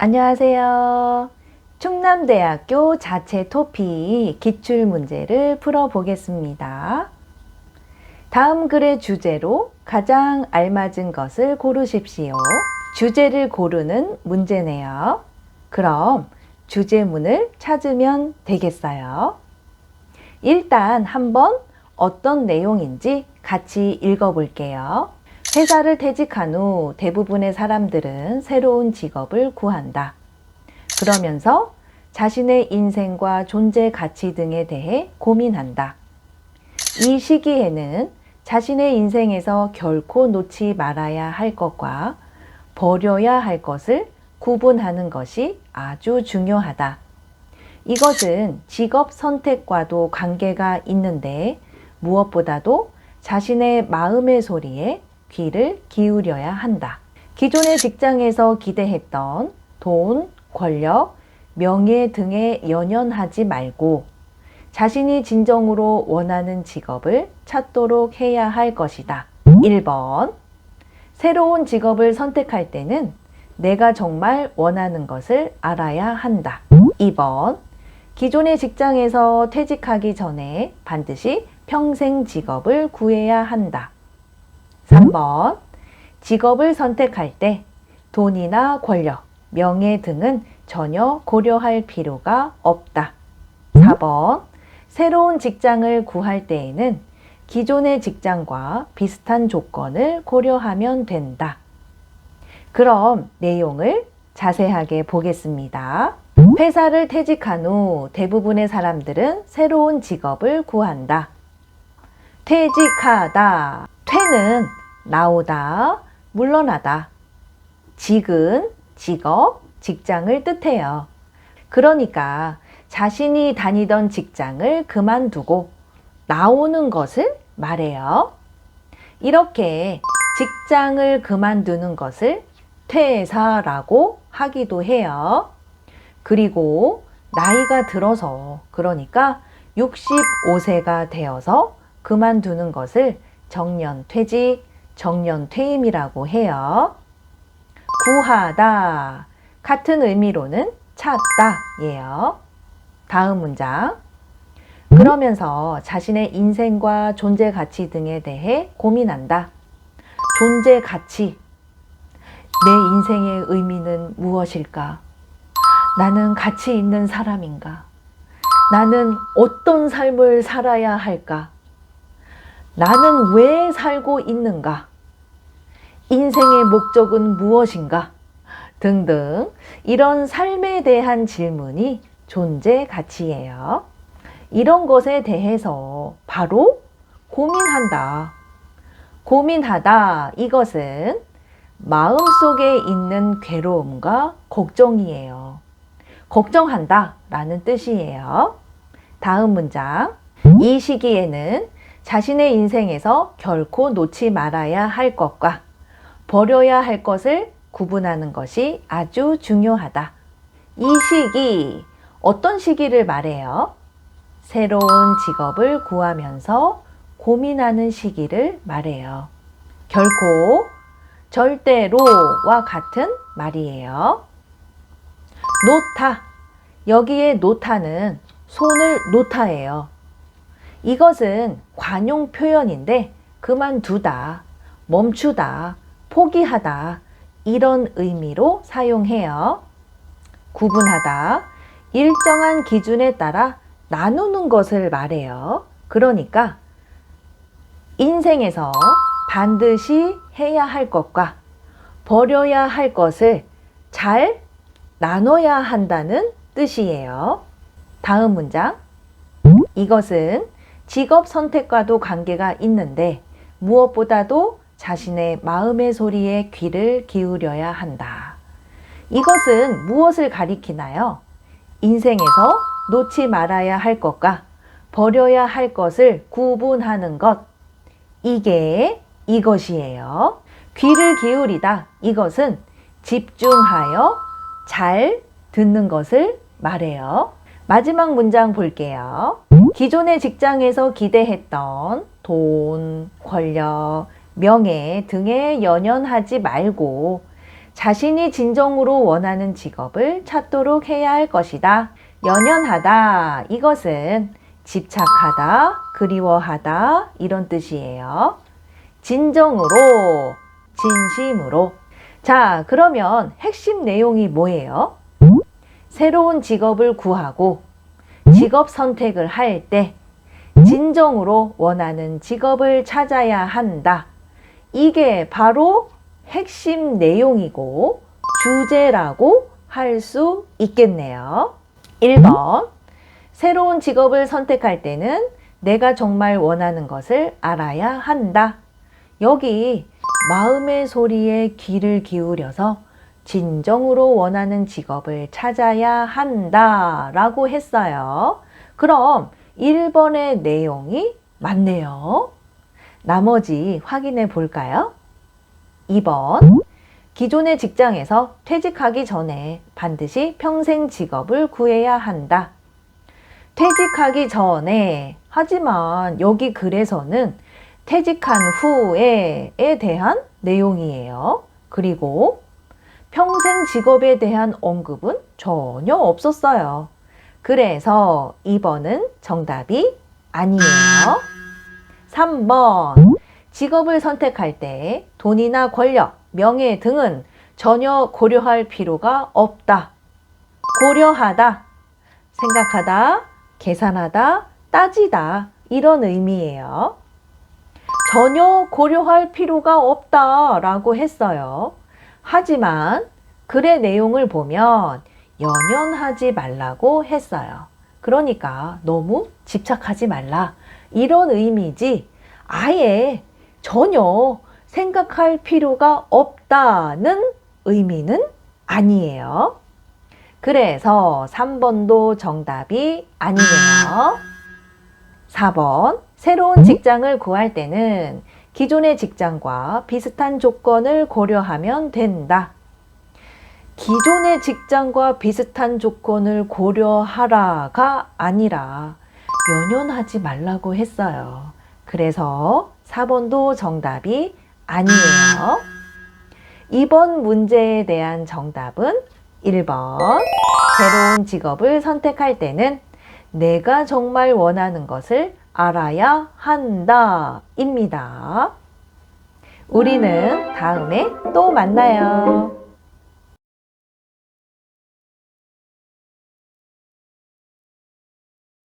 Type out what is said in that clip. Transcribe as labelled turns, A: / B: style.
A: 안녕하세요. 충남대학교 자체 토픽 기출문제를 풀어보겠습니다. 다음 글의 주제로 가장 알맞은 것을 고르십시오. 주제를 고르는 문제네요. 그럼 주제문을 찾으면 되겠어요. 일단 한번 어떤 내용인지 같이 읽어볼게요. 회사를 퇴직한 후 대부분의 사람들은 새로운 직업을 구한다. 그러면서 자신의 인생과 존재 가치 등에 대해 고민한다. 이 시기에는 자신의 인생에서 결코 놓지 말아야 할 것과 버려야 할 것을 구분하는 것이 아주 중요하다. 이것은 직업 선택과도 관계가 있는데 무엇보다도 자신의 마음의 소리에 귀를 기울여야 한다. 기존의 직장에서 기대했던 돈, 권력, 명예 등에 연연하지 말고 자신이 진정으로 원하는 직업을 찾도록 해야 할 것이다. 1번. 새로운 직업을 선택할 때는 내가 정말 원하는 것을 알아야 한다. 2번. 기존의 직장에서 퇴직하기 전에 반드시 평생 직업을 구해야 한다. 3번. 직업을 선택할 때 돈이나 권력, 명예 등은 전혀 고려할 필요가 없다. 4번. 새로운 직장을 구할 때에는 기존의 직장과 비슷한 조건을 고려하면 된다. 그럼 내용을 자세하게 보겠습니다. 회사를 퇴직한 후 대부분의 사람들은 새로운 직업을 구한다. 퇴직하다. 퇴는 나오다, 물러나다. 직은 직업, 직장을 뜻해요. 그러니까 자신이 다니던 직장을 그만두고 나오는 것을 말해요. 이렇게 직장을 그만두는 것을 퇴사라고 하기도 해요. 그리고 나이가 들어서, 그러니까 65세가 되어서 그만두는 것을 정년퇴직, 정년퇴임이라고 해요. 구하다. 같은 의미로는 찾다 예요. 다음 문장. 그러면서 자신의 인생과 존재 가치 등에 대해 고민한다. 존재 가치. 내 인생의 의미는 무엇일까? 나는 가치 있는 사람인가? 나는 어떤 삶을 살아야 할까? 나는 왜 살고 있는가? 인생의 목적은 무엇인가? 등등 이런 삶에 대한 질문이 존재 가치예요. 이런 것에 대해서 바로 고민한다. 고민하다 이것은 마음속에 있는 괴로움과 걱정이에요. 걱정한다 라는 뜻이에요. 다음 문장. 이 시기에는 자신의 인생에서 결코 놓지 말아야 할 것과 버려야 할 것을 구분하는 것이 아주 중요하다. 이 시기, 어떤 시기를 말해요? 새로운 직업을 구하면서 고민하는 시기를 말해요. 결코, 절대로와 같은 말이에요. 놓다, 여기에 놓다는 손을 놓다예요. 이것은 관용 표현인데 그만두다, 멈추다, 포기하다 이런 의미로 사용해요. 구분하다, 일정한 기준에 따라 나누는 것을 말해요. 그러니까 인생에서 반드시 해야 할 것과 버려야 할 것을 잘 나눠야 한다는 뜻이에요. 다음 문장. 이것은 직업 선택과도 관계가 있는데 무엇보다도 자신의 마음의 소리에 귀를 기울여야 한다. 이것은 무엇을 가리키나요? 인생에서 놓지 말아야 할 것과 버려야 할 것을 구분하는 것. 이것이에요. 귀를 기울이다. 이것은 집중하여 잘 듣는 것을 말해요. 마지막 문장 볼게요. 기존의 직장에서 기대했던 돈, 권력, 명예 등에 연연하지 말고 자신이 진정으로 원하는 직업을 찾도록 해야 할 것이다. 연연하다. 이것은 집착하다, 그리워하다 이런 뜻이에요. 진정으로, 진심으로. 자, 그러면 핵심 내용이 뭐예요? 새로운 직업을 구하고 직업 선택을 할 때 진정으로 원하는 직업을 찾아야 한다. 이게 바로 핵심 내용이고 주제라고 할 수 있겠네요. 1번. 새로운 직업을 선택할 때는 내가 정말 원하는 것을 알아야 한다. 여기 마음의 소리에 귀를 기울여서 진정으로 원하는 직업을 찾아야 한다 라고 했어요. 그럼 1번의 내용이 맞네요. 나머지 확인해 볼까요? 2번. 기존의 직장에서 퇴직하기 전에 반드시 평생 직업을 구해야 한다. 퇴직하기 전에, 하지만 여기 글에서는 퇴직한 후에에 대한 내용이에요. 그리고 평생 직업에 대한 언급은 전혀 없었어요. 그래서 2번은 정답이 아니에요. 3번. 직업을 선택할 때 돈이나 권력, 명예 등은 전혀 고려할 필요가 없다. 고려하다, 생각하다, 계산하다, 따지다 이런 의미예요. 전혀 고려할 필요가 없다라고 했어요. 하지만 글의 내용을 보면 연연하지 말라고 했어요. 그러니까 너무 집착하지 말라 이런 의미지 아예 전혀 생각할 필요가 없다는 의미는 아니에요. 그래서 3번도 정답이 아니네요. 4번. 새로운 직장을 구할 때는 기존의 직장과 비슷한 조건을 고려하면 된다. 기존의 직장과 비슷한 조건을 고려하라가 아니라 연연하지 말라고 했어요. 그래서 4번도 정답이 아니에요. 이번 문제에 대한 정답은 1번. 새로운 직업을 선택할 때는 내가 정말 원하는 것을 알아야 한다 입니다. 우리는 다음에 또 만나요.